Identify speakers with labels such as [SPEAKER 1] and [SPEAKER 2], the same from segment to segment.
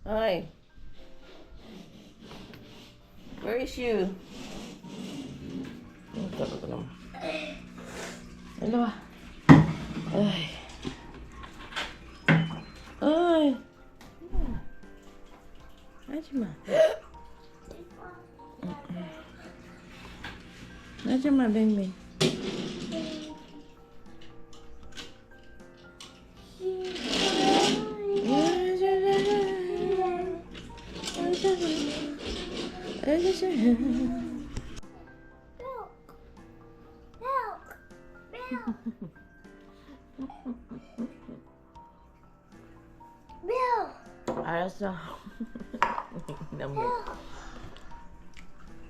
[SPEAKER 1] Hi. Where is you? Ito naman. Ano ba? Ay. Ay. 하지마. 하지마, 뱅뱅. 알았어. 너무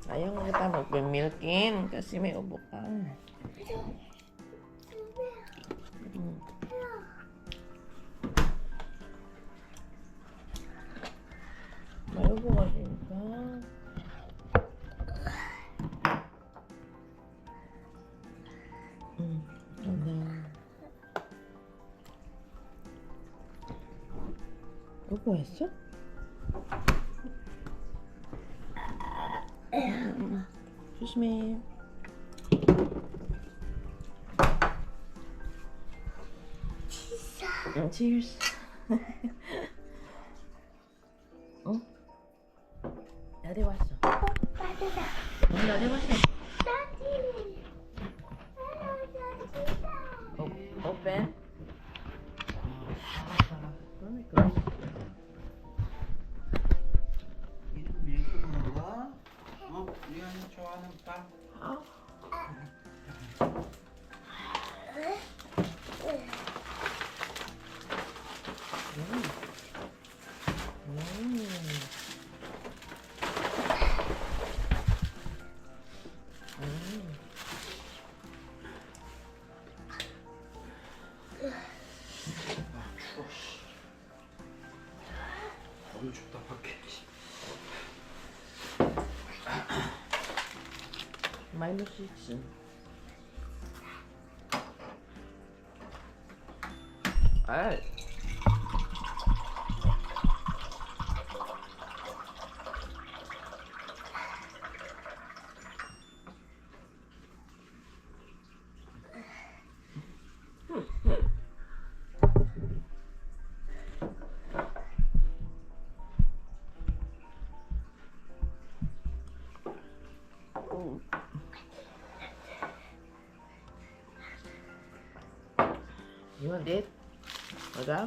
[SPEAKER 1] ayaw nga kita magpimilkin kasi may ubo ka. May ubo ka din ka. ubo 했어? 조심해. Cheers. 어? 나대 왔어.
[SPEAKER 2] 빠르다.
[SPEAKER 1] 나대 왔어.
[SPEAKER 2] 따지.
[SPEAKER 1] Open. 그러니까.
[SPEAKER 3] 이름 밀고 먹어? 리안이 좋아하는 빵. 너무 춥다 밖에.
[SPEAKER 1] 마이너스 6. 아이. You want it? Okay.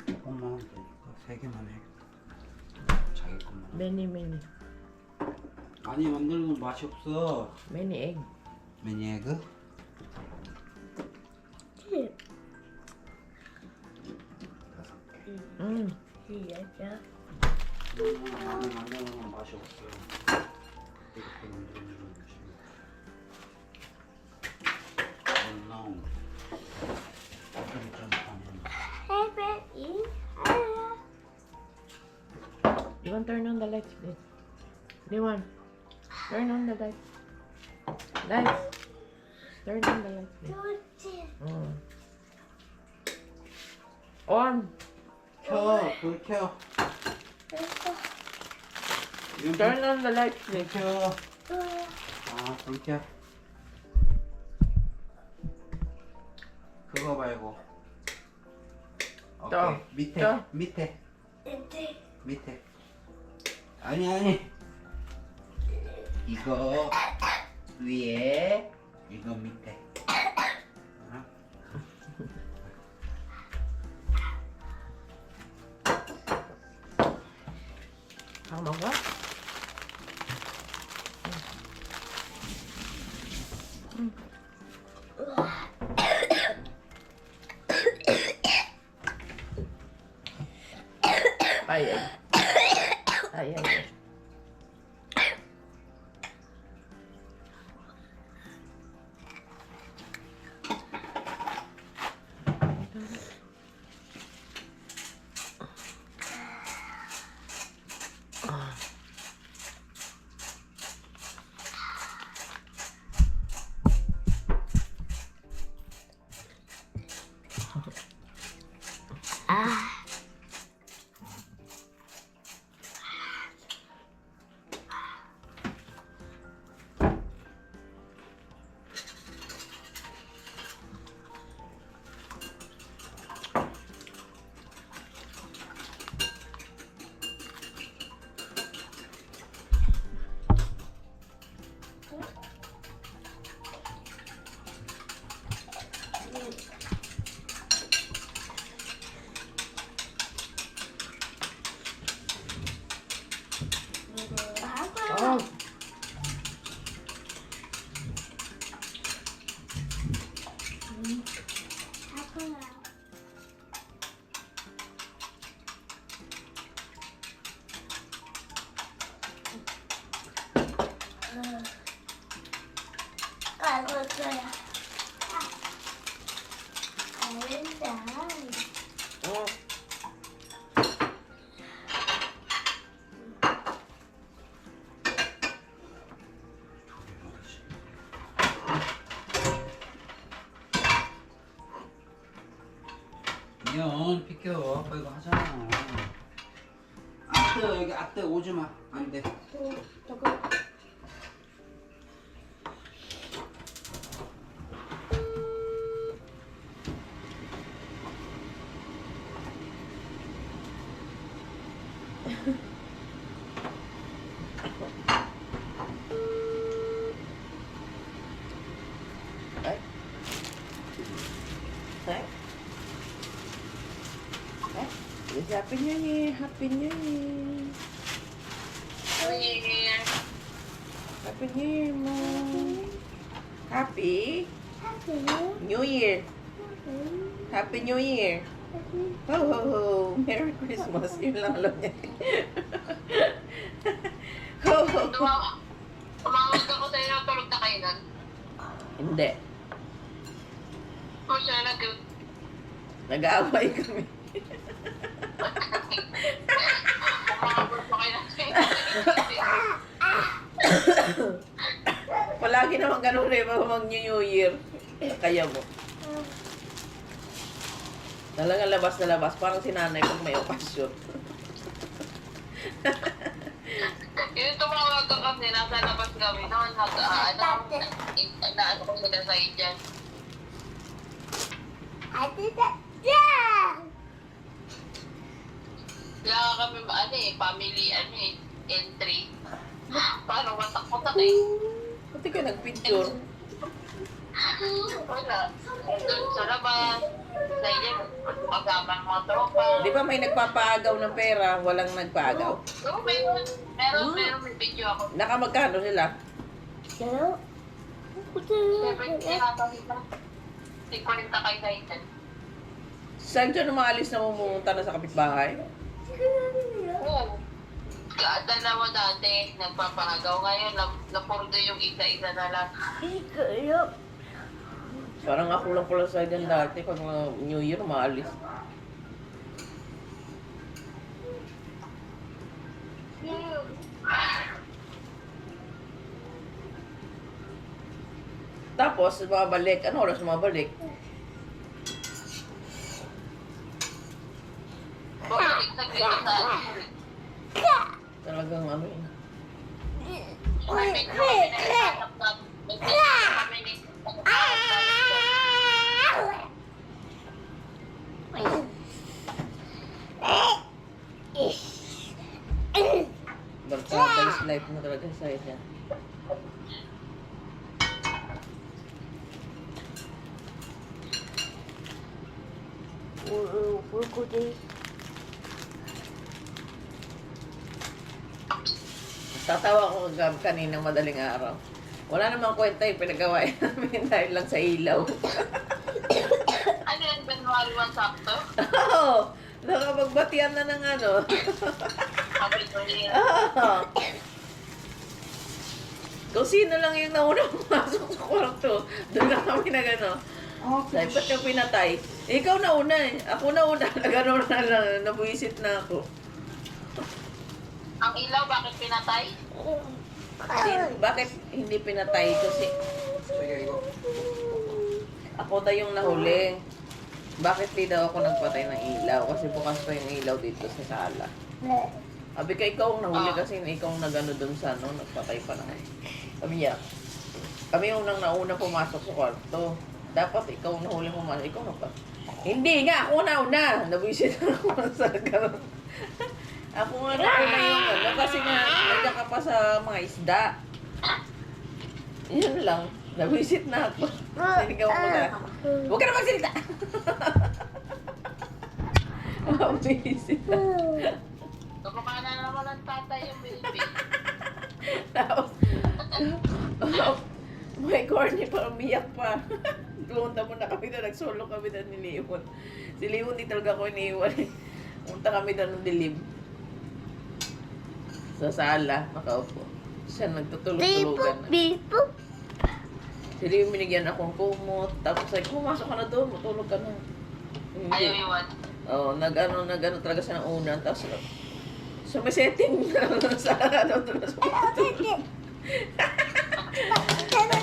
[SPEAKER 3] 조금만 하면 되니까 3개만 해. 자기 것만.
[SPEAKER 1] Many.
[SPEAKER 3] 많이 만들면 맛이 없어.
[SPEAKER 1] Many egg.
[SPEAKER 3] 미니 에그? 많이 만들면 맛이 없어. 이렇게 만들면 맛이. No.
[SPEAKER 1] You want to turn on the lights, please? Lewan, turn on the lights. Lights. Turn on the lights, please. On.
[SPEAKER 3] 켜, 불 켜.
[SPEAKER 1] Turn on the lights,
[SPEAKER 3] 불
[SPEAKER 1] please.
[SPEAKER 3] 켜. 불 켜. 그거 말고. 오케이.
[SPEAKER 1] 또.
[SPEAKER 3] 밑에.
[SPEAKER 1] 또.
[SPEAKER 3] 밑에. 아니. 이거 위에, 이거 밑에.
[SPEAKER 1] 다 먹어? 빨리. Ayan.
[SPEAKER 2] Ah.
[SPEAKER 1] Oh.
[SPEAKER 2] Ako na. Ako na. Ayun dahil.
[SPEAKER 1] Oh.
[SPEAKER 3] 이현 비켜. 아빠 이거 하잖아. 아뜨 여기 아뜨 오지 마. 안 돼.
[SPEAKER 1] 저거. Đấy. Đấy. Đấy. It's Happy New Year. Happy New Year. Happy New Year, Mom. Happy
[SPEAKER 2] Happy
[SPEAKER 1] New Year. Happy New Year. Ho, ho, ho. Merry Christmas. Yun lang alam niya. Ho, ho.
[SPEAKER 4] Tumawag ako sa'yo na tulog na kayo nun.
[SPEAKER 1] Hindi.
[SPEAKER 4] O siya
[SPEAKER 1] Nag-aaway kami.
[SPEAKER 4] umabot pa kayo ng
[SPEAKER 1] Palagi naman ganun rin pag mag-New Year. Kaya mo. Talagang labas na labas. Parang si nanay pag may okasyon.
[SPEAKER 4] Yung tumawag ka kasi, nasa labas kami noon. Naano ko sila sa dyan.
[SPEAKER 2] Ate Tatyan!
[SPEAKER 4] Kaya kami, family, entry. Paano, watak-watak eh.
[SPEAKER 1] Pati ka nag-picture.
[SPEAKER 4] Wala. Doon sa labas. Sa dyan, kasama ng mga tropa.
[SPEAKER 1] Di ba may nagpapaagaw ng pera, walang nagpaagaw?
[SPEAKER 4] Oo, meron. May video ako.
[SPEAKER 1] Nakamagkano sila?
[SPEAKER 2] Hello?
[SPEAKER 4] Siyempre, nasa sila. 50 kayo sa itin.
[SPEAKER 1] Saan dyan umaalis na pumunta na sa kapitbahay?
[SPEAKER 4] Oo. Dalawa dati, nagpapahagaw. Ngayon, napurdo yung isa-isa na lang.
[SPEAKER 2] Hello?
[SPEAKER 1] Parang ako lang pala sa dyan dati pag New Year umaalis. Tapos, mabalik. Ano oras mabalik?
[SPEAKER 4] Bakit saglit sa
[SPEAKER 1] Talagang ano yun.
[SPEAKER 4] may medyo kami nag-iisap na may medyo kami
[SPEAKER 1] Barkadas life na talaga sa isa. Tatawa ko kaninang madaling araw. Wala namang kwenta yung pinagawain namin dahil lang sa ilaw.
[SPEAKER 4] Ano yan, January 1 sakto?
[SPEAKER 1] Oo! Nakapagbatian na ng ano.
[SPEAKER 4] Happy New Year.
[SPEAKER 1] Ah. Kung sino lang yung nauna pumasok sa kwarto, doon na kami na gano'n.
[SPEAKER 3] Okay.
[SPEAKER 1] Sabi, ba't yung pinatay? Ikaw nauna eh. Ako nauna. Nagano na lang. Nabuisit na ako.
[SPEAKER 4] Ang ilaw, bakit pinatay?
[SPEAKER 1] Bakit hindi pinatay? Kasi
[SPEAKER 3] Sige, go.
[SPEAKER 1] ako na yung nahuli. Bakit di daw ako nagpatay ng ilaw? Kasi bukas pa yung ilaw dito sa sala. Sabi ka, ikaw ang nahuli kasi ikaw ang nagano doon sa ano, nagpatay pa na. Sabi niya, kami yung nauna pumasok sa kwarto. Dapat ikaw ang nahuli pumasok. Ikaw na pa. Hindi nga, ako nauna. Nabisit ako sa gano'n. Ako nga nauna yung ano, kasi nga, nandiyan ka pa sa mga isda. Yun lang. Nabisit na ako. Sinigaw ko na. Huwag ka na magsalita! Nabisit na.
[SPEAKER 4] Kukumana na naman ang tatay yung baby.
[SPEAKER 1] Tapos, may corny pa, umiyak pa. Pumunta muna kami doon, nagsolo kami doon ni Leon. Si Leon, di talaga ko iniiwan. Pumunta kami doon ng dilim. Sa sala, nakaupo. Siya nagtutulog-tulugan na.
[SPEAKER 2] Beep.
[SPEAKER 1] Si Leon, binigyan akong kumot. Tapos sabi, pumasok ka na doon, matulog ka na.
[SPEAKER 4] Ayaw
[SPEAKER 1] Hindi.
[SPEAKER 4] iwan.
[SPEAKER 1] Oo, nag-ano talaga siya ng una. Tapos, sumisetting na sa ano doon sa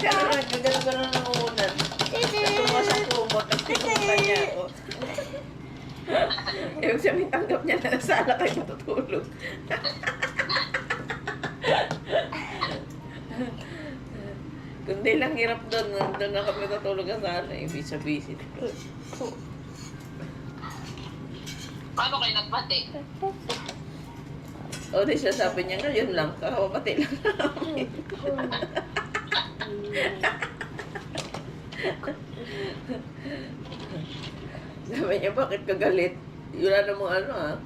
[SPEAKER 1] Gano'n ng unan. Tumas ang kumot, tapos tinuntan niya ako. Ibig sabihin, tanggap niya na sala kayo matutulog. Kundi lang hirap doon, doon na kami natulog sa sala. Ibig sabihin.
[SPEAKER 4] Paano kayo nagpati?
[SPEAKER 1] O di siya sabi niya, ngayon lang, kakapapati lang namin. Sabi niya, bakit ka galit? Wala namang ano ah.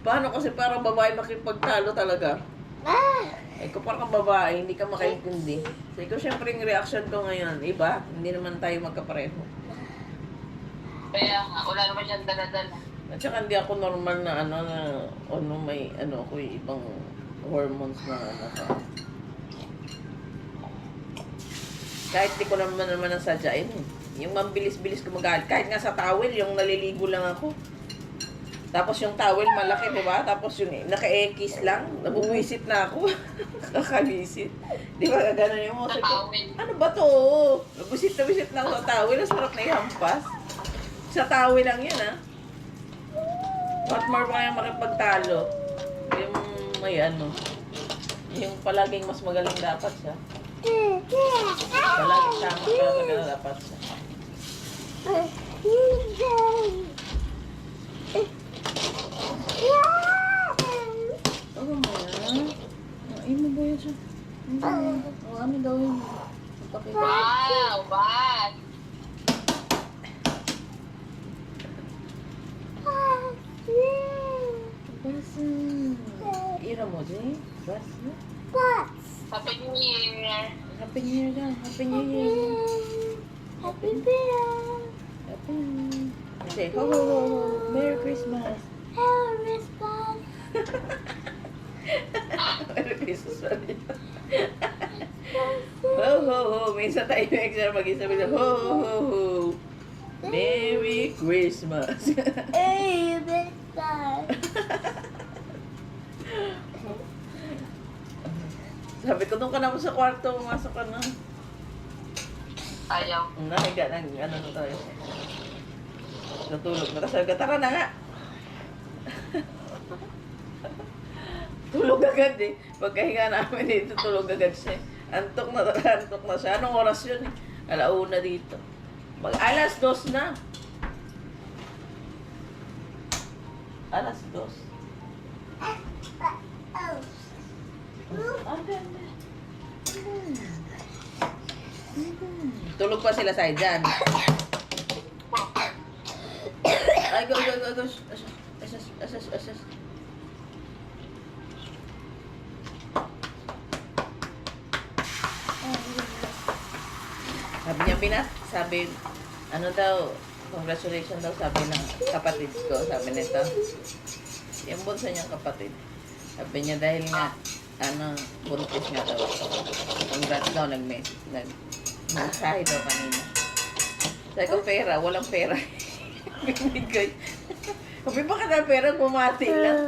[SPEAKER 1] Paano kasi parang babae makipagtalo talaga? Eh kung parang babae, hindi ka makaintindi. Sabi ko, syempre yung reaction ko ngayon, iba, hindi naman tayo magkapareho.
[SPEAKER 4] Kaya nga, wala naman siyang dala-dala.
[SPEAKER 1] At saka hindi ako normal na ano may ano ako ibang hormones na naka. Kahit di ko naman nasadyain eh. Yung mabilis-bilis kumagalit. Kahit nga sa towel, yung naliligo lang ako. Tapos yung towel malaki, di ba? Tapos yung naka-ekis lang, nabuwisit na ako. Kakalisit. Di ba gano'n yung mo? Sabi ko, ano ba to? Nabuwisit na ako sa towel. Ang sarap na ihampas. Sa towel lang yun ah. What more pa kaya makipagtalo? Yung may ano. Yung palaging mas magaling dapat siya. Palaging tama pero magaling dapat siya. Ano mo yan? Ay mo ba yan siya? O ano daw yun? Pakita.
[SPEAKER 4] Wow! What?
[SPEAKER 1] Basa. Ira mo, Jay? Basa.
[SPEAKER 4] Happy New Year!
[SPEAKER 1] Happy New Year daw. Happy New Year. Happy Say, ho, ho, ho, ho. Merry Christmas. Merry Christmas pa rin. Ho, ho, ho. Minsan tayo yung extra mag-isa. Ho, ho, ho, ho. Merry Christmas. Sabi ko, doon ka naman sa kwarto. Pumasok ka na.
[SPEAKER 4] Ayaw.
[SPEAKER 1] Nahiga na. Ano na tayo. Natulog na. Tapos sabi ko, tara na nga. Tulog agad eh. Pagkahinga namin dito, tulog agad siya. Antok na siya. Anong oras yun eh? 1:00 dito. Mag-alas 2 na. 2:00. Tulog pa sila sa dyan. Ay, go. Asas. Sabi niya, ano daw, congratulations daw, sabi ng kapatid ko, sabi nito. Yung bunso niyang kapatid. Sabi niya dahil nga, buntis nga daw. Congrats daw, nag-mensahe daw kanina. Sabi ko, pera, walang pera. Binigay. Sabi, baka na pera, bumati lang.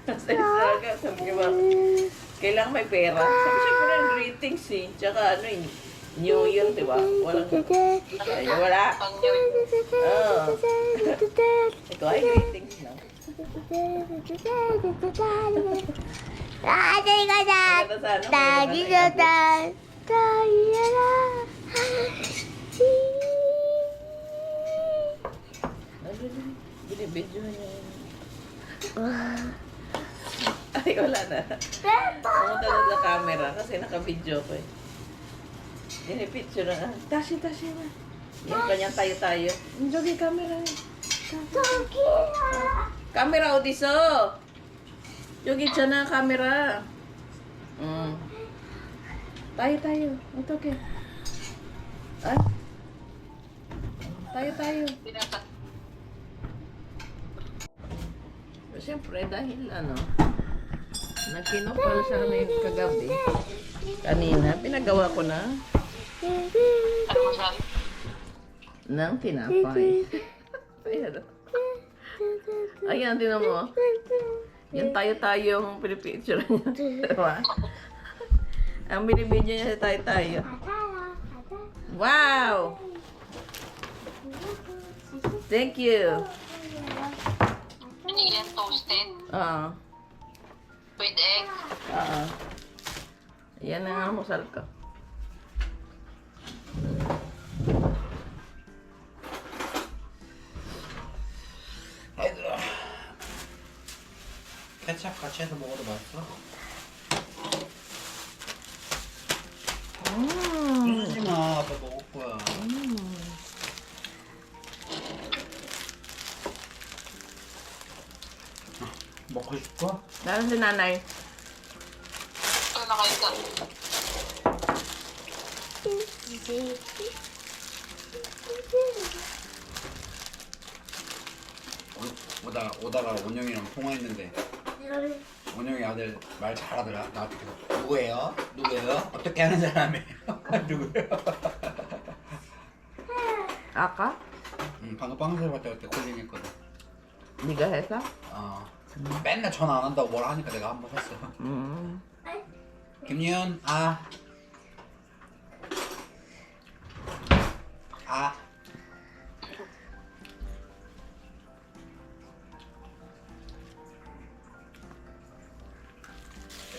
[SPEAKER 1] Sabi ko, kailangan may pera. Sabi siya, parang greetings eh. Tsaka New Year, di ba? Walang, ay, wala.
[SPEAKER 4] Pang New Year.
[SPEAKER 1] Oo. Ito ay greetings lang.
[SPEAKER 2] Daddy ka na.
[SPEAKER 1] Maganda sana,
[SPEAKER 2] Daddy
[SPEAKER 1] may
[SPEAKER 2] ka
[SPEAKER 1] mga
[SPEAKER 2] na. Daddy ka na.
[SPEAKER 1] Binibidyo niya. Ay, wala na. Pumunta na sa camera kasi naka-video ko eh. Dinipicture na. Tashi na. Yung kanyang tayo-tayo. Jogi camera. Camera, Odiso! Jogi siya na camera. Tayo. Ito okay. Ay. Tayo.
[SPEAKER 4] Pinasa.
[SPEAKER 1] Siyempre, dahil nagkinopal siya kami kagabi. Kanina, pinagawa ko na
[SPEAKER 4] Ano mo siya?
[SPEAKER 1] ng tinapay. Ayan. Ayan, tinan mo. Yan tayo yung pinipicture niya. Diba? Ang binibidyo niya sa tayo. Wow! Thank you.
[SPEAKER 4] Ano yan? Toasted?
[SPEAKER 1] Oo.
[SPEAKER 4] With egg?
[SPEAKER 1] Oo. Yan ang almusal ko.
[SPEAKER 3] 케찹 같이 해서 먹어도 맛있어? 그러지 마, 아빠 먹을 거야. 먹고 싶어?
[SPEAKER 1] Lalo si nanay.
[SPEAKER 4] Ito na kayo ka.
[SPEAKER 3] 오다가 원영이랑 통화했는데 원영이 아들 말 잘하더라. 나한테 계속 누구예요? 어떻게 하는 사람이에요? 누구예요?
[SPEAKER 1] Aka?
[SPEAKER 3] 방금 빵을 봤다 그때 콜링했거든.
[SPEAKER 1] Biga hesa?
[SPEAKER 3] 맨날 전화 안 한다고 뭐라 하니까 내가 한 번 했어. 김리현 아.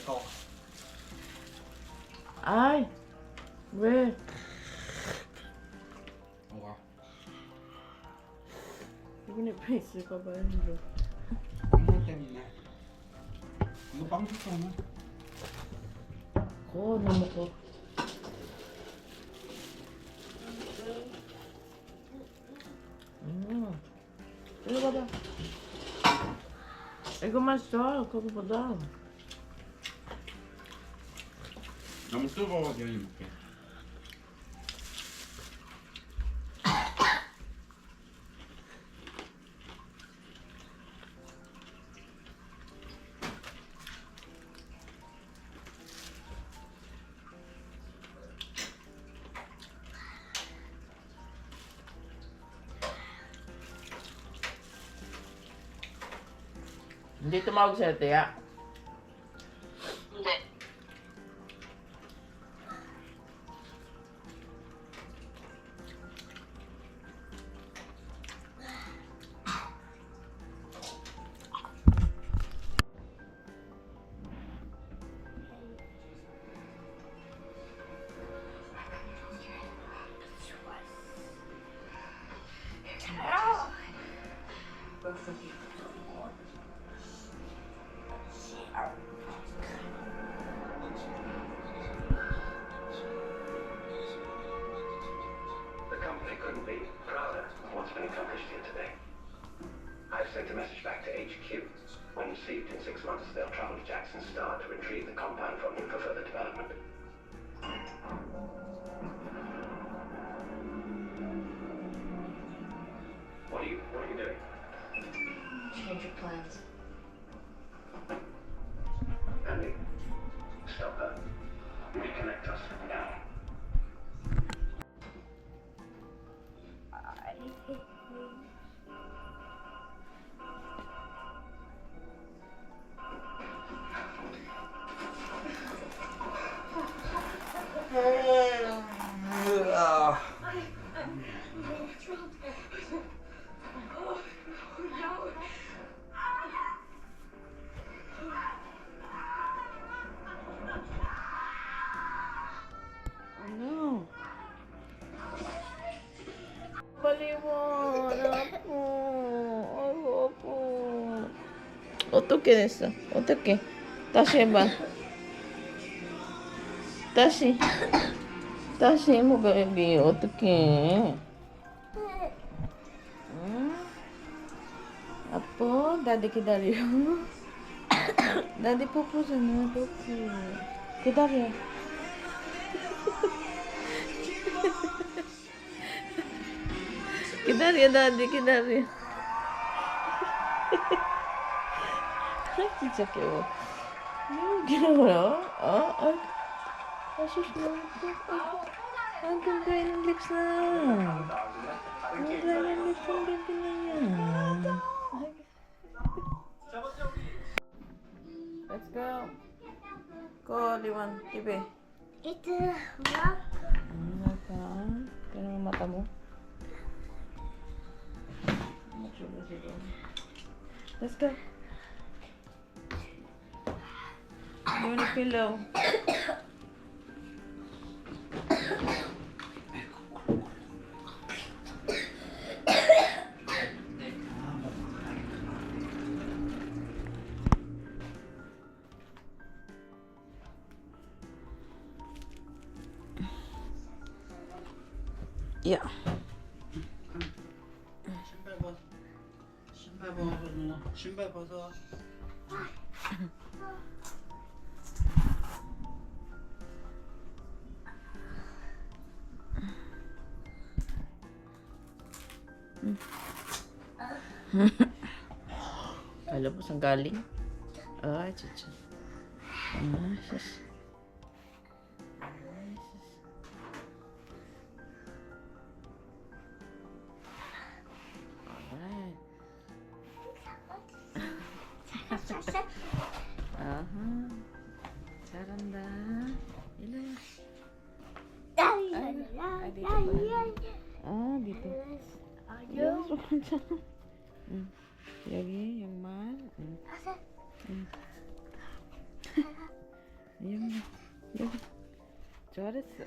[SPEAKER 3] 이거
[SPEAKER 1] Ay! We!
[SPEAKER 3] 뭐가?
[SPEAKER 1] Ibu pa isip ka ba yun?
[SPEAKER 3] 빵 때문에. 이거 빵 줬잖아.
[SPEAKER 1] Ko, ano ko? Ano ba ba? Ay, kumasal. Kapo pa daw.
[SPEAKER 3] 너무 뜨거워 괜히 먹게.
[SPEAKER 1] Hindi tumawag sa'yo, Tia.
[SPEAKER 4] Hindi.
[SPEAKER 5] The company couldn't be prouder of what's been accomplished here today. I've sent a message back to HQ. When received in 6 months, they'll travel to Jackson Star to retrieve the compound from you for further development. What are you doing?
[SPEAKER 2] Change your plans.
[SPEAKER 1] 어떻게 됐어? 어떻게? 다시 해봐. 다시 해봐, 베이비. 어떻게? 응? 아빠, 다디 기다려. 다디 뽀뽀잖아, 뽀뽀. 기다려. 기다려, 다디 기다려. 진짜 귀여워. 귀여워요. Ang ganda yung lips na. Ang ganda yung lips ng baby na yan. Let's go. Go, Liwan. Tibe.
[SPEAKER 2] Ito, rock.
[SPEAKER 1] Ano ka? Kaya ang mata mo. Let's go. You want a pillow? Yeah.
[SPEAKER 3] 신발 벗어. 신발 벗어 누나. 신발 벗어.
[SPEAKER 1] Alam mo saan galing? Ay, chucha. Ay, sus. Alright. Aha. 잘한다. 일로 와. Dito. Yes, 괜찮아. 응. 여기 양말. 응. 응. 여기. 잘했어.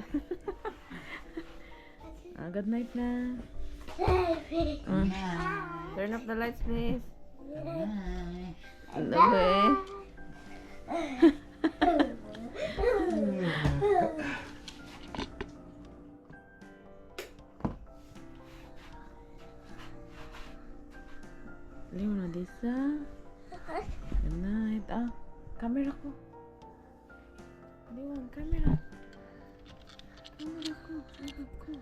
[SPEAKER 1] Good night na. 응. Turn off the lights, please. Ano ba eh? Leon na disa. Good night. Camera ko. Leon, camera. Camera ko. Sarap ko.